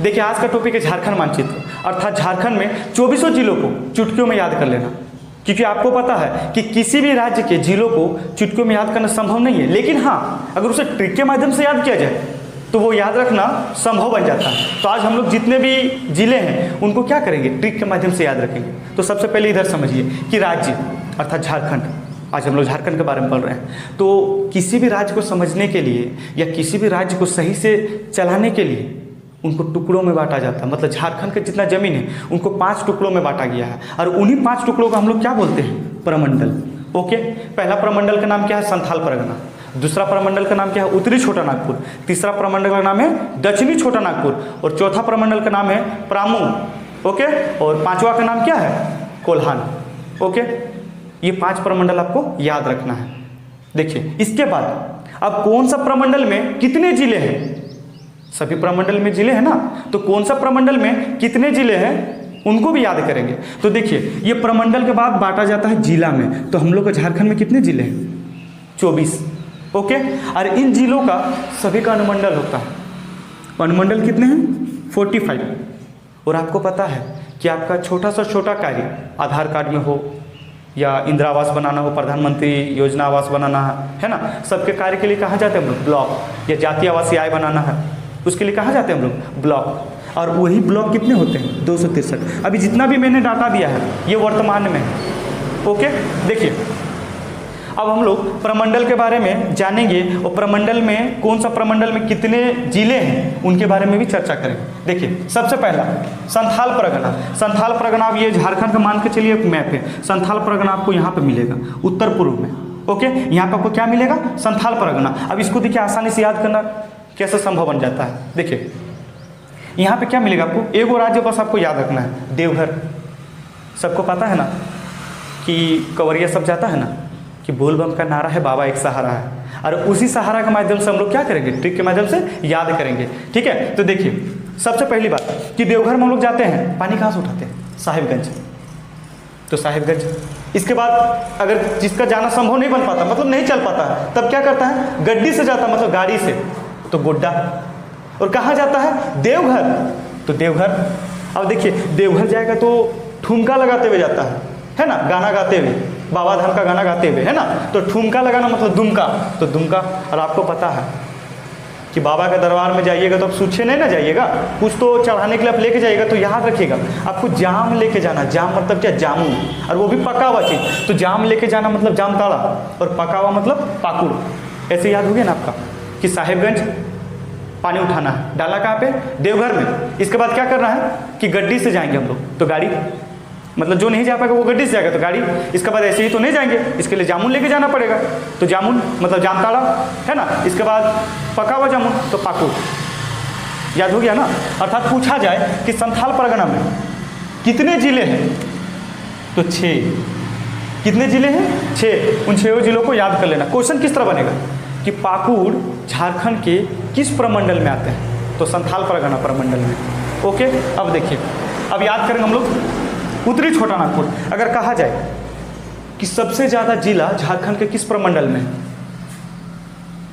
देखिए आज का टॉपिक है झारखंड मानचित्र, अर्थात झारखंड में 24 जिलों को चुटकियों में याद कर लेना। क्योंकि आपको पता है कि किसी भी राज्य के जिलों को चुटकियों में याद करना संभव नहीं है, लेकिन हाँ अगर उसे ट्रिक के माध्यम से याद किया जाए तो वो याद रखना संभव बन जाता है। तो आज हम लोग जितने भी जिले हैं उनको क्या करेंगे, ट्रिक के माध्यम से याद रखेंगे। तो सबसे पहले इधर समझिए कि राज्य अर्थात झारखंड, आज हम लोग झारखंड के बारे में पढ़ रहे हैं। तो किसी भी राज्य को समझने के लिए या किसी भी राज्य को सही से चलाने के लिए उनको टुकड़ों में बांटा जाता है। मतलब झारखंड के जितना जमीन है उनको 5 टुकड़ों में बांटा गया है, और उन्हीं 5 टुकड़ों को हम लोग क्या बोलते हैं, प्रमंडल। ओके, पहला प्रमंडल का नाम क्या है, संथाल परगना। दूसरा प्रमंडल का नाम क्या है, उत्तरी छोटा नागपुर। तीसरा प्रमंडल का नाम है दक्षिणी छोटा नागपुर, और चौथा प्रमंडल का नाम है प्रामू। ओके, और पांचवा का नाम क्या है, कोल्हान। ओके, ये 5 प्रमंडल आपको याद रखना है। देखिए इसके बाद अब कौन सा प्रमंडल में कितने जिले हैं, सभी प्रमंडल में जिले हैं ना, तो कौन सा प्रमंडल में कितने जिले हैं उनको भी याद करेंगे। तो देखिए ये प्रमंडल के बाद बांटा जाता है जिला में। तो हम लोग का झारखंड में कितने जिले हैं, 24। ओके, और इन जिलों का सभी का अनुमंडल होता है। अनुमंडल कितने हैं, 45। और आपको पता है कि आपका छोटा से छोटा कार्य आधार कार्ड में हो या इंदिरा आवास बनाना हो, प्रधानमंत्री योजना आवास बनाना है ना, सबके कार्य के लिए कहाँ जाते हैं हम लोग, ब्लॉक। या जातीय आवासीय आय बनाना है उसके लिए कहाँ जाते हैं हम लोग, ब्लॉक। और वही ब्लॉक कितने होते हैं, 263। अभी जितना भी मैंने डाटा दिया है ये वर्तमान में है। ओके, देखिए अब हम लोग प्रमंडल के बारे में जानेंगे, और प्रमंडल में कौन सा प्रमंडल में कितने जिले हैं उनके बारे में भी चर्चा करेंगे। देखिए सबसे पहला संथाल परगना। संथाल परगना, अब ये झारखंड का मान के चलिए एक मैप है। संथाल परगना आपको यहाँ पे मिलेगा उत्तर पूर्व में। ओके, यहाँ पे आपको क्या मिलेगा, संथाल परगना। अब इसको देखिए आसानी से याद करना कैसे संभव बन जाता है। देखिए यहाँ पे क्या मिलेगा आपको, एक और राज्य बस आपको याद रखना है, देवघर। सबको पता है ना कि कवरिया सब जाता है ना कि बोल बम का नारा है बाबा एक सहारा है, और उसी सहारा के माध्यम से हम लोग क्या करेंगे, ट्रिक के माध्यम से याद करेंगे। ठीक है, तो देखिए सबसे पहली बात कि देवघर में हम लोग जाते हैं, पानी कहाँ से उठाते हैं, साहिबगंज। तो साहिबगंज, इसके बाद अगर जिसका जाना संभव नहीं बन पाता, मतलब नहीं चल पाता है, तब क्या करता है, गड्डी से जाता है, मतलब गाड़ी से, तो गोड्डा। और कहाँ जाता है, देवघर। तो देवघर, अब देखिए देवघर जाएगा तो ठुमका लगाते हुए जाता है ना, गाना गाते हुए, बाबा धाम का गाना गाते हुए, है ना। तो ठुमका लगाना मतलब दुमका, तो दुमका। और आपको पता है कि बाबा के दरबार में जाइएगा तो आप सूखे नहीं ना जाइएगा, कुछ तो चढ़ाने के लिए आप लेके जाइएगा। तो याद रखिएगा आपको जाम लेके जाना। जाम मतलब क्या, जामुन, और वो भी पका हुआ चीज़। तो जाम लेके जाना मतलब जामताड़ा, और पका हुआ मतलब पाकुड़। ऐसे याद हो गया ना आपका कि साहिबगंज पानी उठाना है, डाला कहाँ पे, देवघर में। इसके बाद क्या करना है कि गड्डी से जाएंगे हम लोग, तो गाड़ी, मतलब जो नहीं जा पाएगा वो गड्डी से जाएगा तो गाड़ी। इसके बाद ऐसे ही तो नहीं जाएंगे, इसके लिए जामुन लेके जाना पड़ेगा। तो जामुन मतलब जामताड़ा, है ना। इसके बाद पका हुआ जामुन तो पाकुड़। याद हो गया ना। अर्थात पूछा जाए कि संथाल परगना में कितने जिले हैं, तो 6। कितने जिले हैं, 6। उन 6 जिलों को याद कर लेना। क्वेश्चन किस तरह बनेगा कि पाकुड़ झारखंड के किस प्रमंडल में आते हैं, तो संथाल परगना प्रमंडल में। ओके, अब देखिए अब याद करेंगे हम लोग उत्तरी छोटा नागपुर। अगर कहा जाए कि सबसे ज़्यादा जिला झारखंड के किस प्रमंडल में है,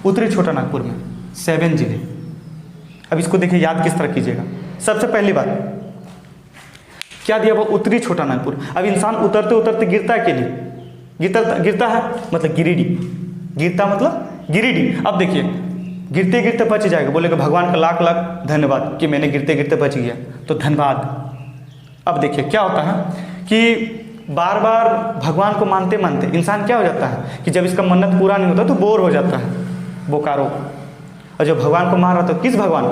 उत्तरी छोटा नागपुर में 7 जिले। अब इसको देखिए याद किस तरह कीजिएगा। सबसे पहली बात क्या दिया हुआ, उत्तरी छोटा नागपुर। अब इंसान उतरते उतरते गिरता है के लिए, गिरता है मतलब गिरिडीह, गिरता मतलब गिरिडीह। अब देखिए गिरते गिरते बच जाएगा, बोलेगा भगवान का लाख लाख धन्यवाद कि मैंने गिरते गिरते बच गया, तो धन्यवाद। अब देखिए क्या होता है कि बार बार भगवान को मानते मानते इंसान क्या हो जाता है कि जब इसका मन्नत पूरा नहीं होता तो बोर हो जाता है, बोकारो। और जब भगवान को मान रहा तो किस भगवान,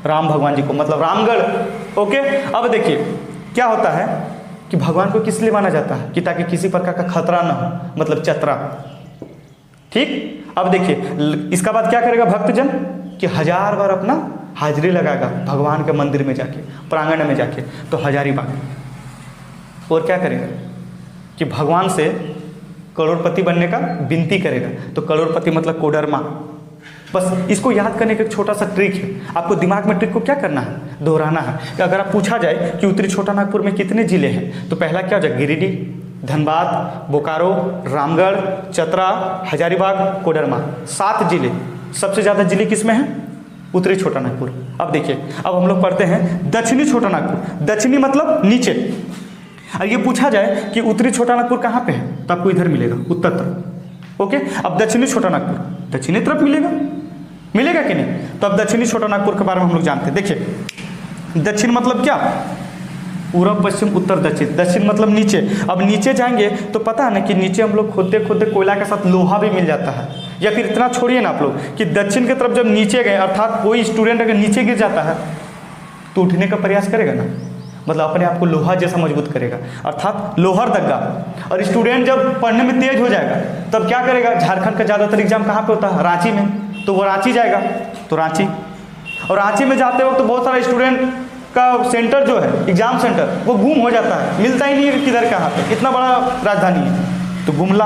राम भगवान जी को, मतलब रामगढ़। ओके, अब देखिए क्या होता है कि भगवान को किस लिए माना जाता है कि ताकि किसी प्रकार का खतरा ना हो, मतलब चतरा। ठीक, अब देखिए इसका बाद क्या करेगा भक्तजन कि 1000 बार अपना हाजिरी लगाएगा भगवान के मंदिर में जाके, प्रांगण में जाके, तो हजारीबाग। और क्या करेगा कि भगवान से करोड़पति बनने का विनती करेगा, तो करोड़पति मतलब कोडरमा। बस इसको याद करने का एक छोटा सा ट्रिक है। आपको दिमाग में ट्रिक को क्या करना है, दोहराना है। कि अगर आप पूछा जाए कि उत्तरी छोटा नागपुर में कितने जिले हैं, तो पहला क्या हो जाए, गिरिडीह, धनबाद, बोकारो, रामगढ़, चतरा, हजारीबाग, कोडरमा। 7 जिले। सबसे ज़्यादा जिले किस में हैं, उत्तरी छोटा नागपुर। अब देखिए, अब हम लोग पढ़ते हैं दक्षिणी छोटा नागपुर। दक्षिणी मतलब नीचे। अब ये पूछा जाए कि उत्तरी छोटा नागपुर कहाँ पे है, तो आपको इधर मिलेगा, उत्तर तरफ। ओके, अब दक्षिणी छोटा नागपुर दक्षिणी तरफ मिलेगा, मिलेगा कि नहीं? तो अब दक्षिणी छोटा नागपुर के बारे में हम लोग जानते हैं। देखिए, दक्षिण मतलब क्या? पूर्व पश्चिम उत्तर दक्षिण। दक्षिण मतलब नीचे। अब नीचे जाएंगे तो पता है ना कि नीचे हम लोग खोदते खोदते कोयला के साथ लोहा भी मिल जाता है। या फिर इतना छोड़िए ना आप लोग कि दक्षिण की तरफ जब नीचे गए, अर्थात कोई स्टूडेंट अगर नीचे गिर जाता है तो उठने का प्रयास करेगा ना, मतलब अपने आप को लोहा जैसा मजबूत करेगा, अर्थात लोहर दग्गा। और स्टूडेंट जब पढ़ने में तेज हो जाएगा तब क्या करेगा? झारखंड का ज़्यादातर एग्जाम कहाँ पे होता है? रांची में। तो वो रांची जाएगा, तो रांची। और रांची में जाते वक्त तो बहुत सारा स्टूडेंट का सेंटर जो है, एग्जाम सेंटर, वो गुम हो जाता है, मिलता ही नहीं है किधर कहाँ पे, इतना बड़ा राजधानी है, तो गुमला।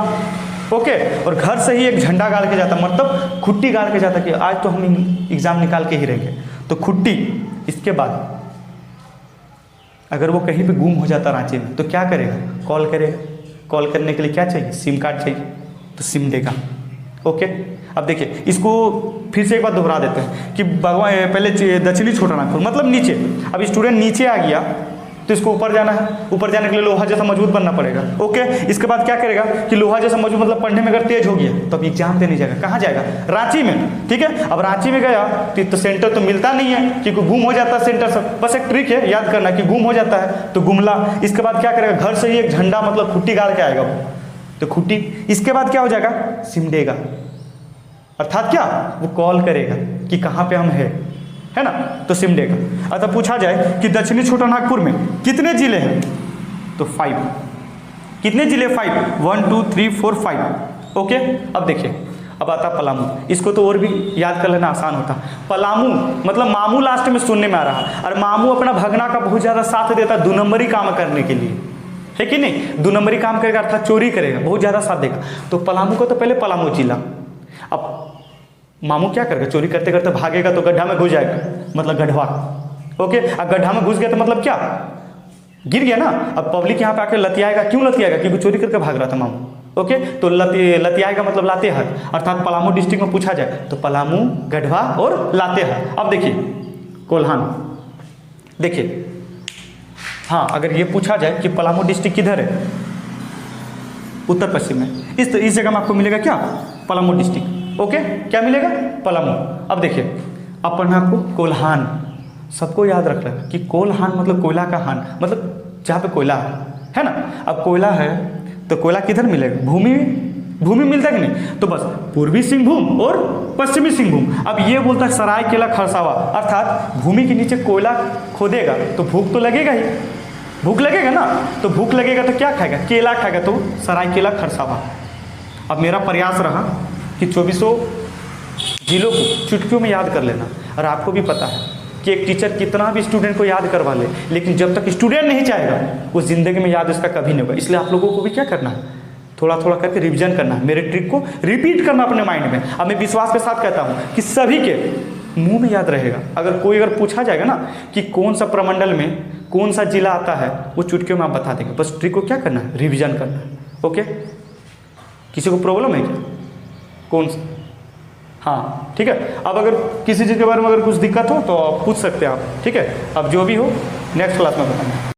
ओके, और घर से ही एक झंडा गाड़ के जाता, मतलब खुट्टी गाड़ के जाता कि आज तो हम एग्जाम निकाल के ही रहेंगे, तो खुट्टी। इसके बाद अगर वो कहीं पे गुम हो जाता रांची में तो क्या करेगा? कॉल करेगा। कॉल करने के लिए क्या चाहिए? सिम कार्ड चाहिए, तो सिम देगा। ओके, अब देखिए, इसको फिर से एक बार दोहरा देते हैं कि भगवान पहले दक्षिणी छोटा नागपुर मतलब नीचे। अब स्टूडेंट नीचे आ गया तो इसको ऊपर जाना है, ऊपर जाने के लिए लोहा जैसा मजबूत बनना पड़ेगा। ओके, इसके बाद क्या करेगा कि लोहा जैसा मजबूत मतलब पढ़ने में अगर तेज हो गया तो अब एग्जाम देने जाएगा। कहाँ जाएगा? रांची में। ठीक है, अब रांची में गया तो सेंटर तो मिलता नहीं है क्योंकि गुम हो जाता है सेंटर सब। बस एक ट्रिक है याद करना कि गुम हो जाता है तो गुमला। इसके बाद क्या करेगा? घर से ही एक झंडा मतलब खुट्टी गाड़ के आएगा वो, तो खुट्टी। इसके बाद क्या हो जाएगा? सिमडेगा, अर्थात क्या? वो कॉल करेगा कि कहाँ पे हम है ना, तो सिमडेगा। अतः पूछा जाए कि दक्षिणी छोटा नागपुर में कितने जिले हैं, तो 5। कितने जिले? 5। 1 2 3 4 5। ओके, अब देखिए, अब आता पलामू। इसको तो और भी याद कर लेना आसान होता। पलामू मतलब मामू लास्ट में सुनने में आ रहा है, और मामू अपना भगना का बहुत ज़्यादा साथ देता है 2 नंबरी काम करने के लिए, है कि नहीं? 2 नंबरी काम करेगा अर्थात चोरी करेगा, बहुत ज़्यादा साथ देगा। तो पलामू को तो पहले पलामू जिला। अब मामू क्या करेगा? चोरी करते करते भागेगा तो गड्ढा में घुस जाएगा, मतलब गढ़वा। ओके, अब गड्ढा में घुस गया तो मतलब क्या? गिर गया ना। अब पब्लिक यहाँ पे आकर लतियाएगा। क्यों लतियाएगा? क्योंकि चोरी करके भाग रहा था मामू। ओके, तो लतियाएगा मतलब लातेहार, अर्थात पलामू डिस्ट्रिक्ट में पूछा जाए तो पलामू, गढ़वा और लातेहार। अब देखिए कोल्हान। देखिए, हाँ, अगर ये पूछा जाए कि पलामू डिस्ट्रिक्ट किधर है, उत्तर पश्चिम में, इस जगह में आपको मिलेगा क्या? पलामू डिस्ट्रिक्ट। ओके, क्या मिलेगा? पलामू। अब देखिए, अब पढ़ना आपको कोल्हान। सबको याद रखना कि कोल्हान मतलब कोयला का हान, मतलब जहाँ पे कोयला है ना। अब कोयला है तो कोयला किधर मिलेगा? भूमि मिलता है कि नहीं? तो बस पूर्वी सिंहभूम और पश्चिमी सिंहभूम। अब ये बोलता है सरायकेला खरसावा, अर्थात भूमि के नीचे कोयला खोदेगा तो भूख तो लगेगा ही, भूख लगेगा ना। तो भूख लगेगा तो क्या खाएगा? केला खाएगा, तो सरायकेला खरसावा। अब मेरा प्रयास रहा कि 2400 जिलों को चुटकियों में याद कर लेना। और आपको भी पता है कि एक टीचर कितना भी स्टूडेंट को याद करवा ले, लेकिन जब तक स्टूडेंट नहीं चाहेगा वो ज़िंदगी में याद उसका कभी नहीं होगा। इसलिए आप लोगों को भी क्या करना है? थोड़ा थोड़ा करके रिवीजन करना है, मेरे ट्रिक को रिपीट करना अपने माइंड में। अब मैं विश्वास के साथ कहता हूँ कि सभी के मुंह में याद रहेगा। अगर पूछा जाएगा ना कि कौन सा प्रमंडल में कौन सा जिला आता है, वो चुटकियों में आप बता देंगे। बस ट्रिक को क्या करना है? रिवीजन करना है। ओके, किसी को प्रॉब्लम है क्या? कौन सा? हाँ, ठीक है। अब अगर किसी चीज़ के बारे में अगर कुछ दिक्कत हो तो आप पूछ सकते हैं आप, ठीक है। अब जो भी हो नेक्स्ट क्लास में बताएंगे।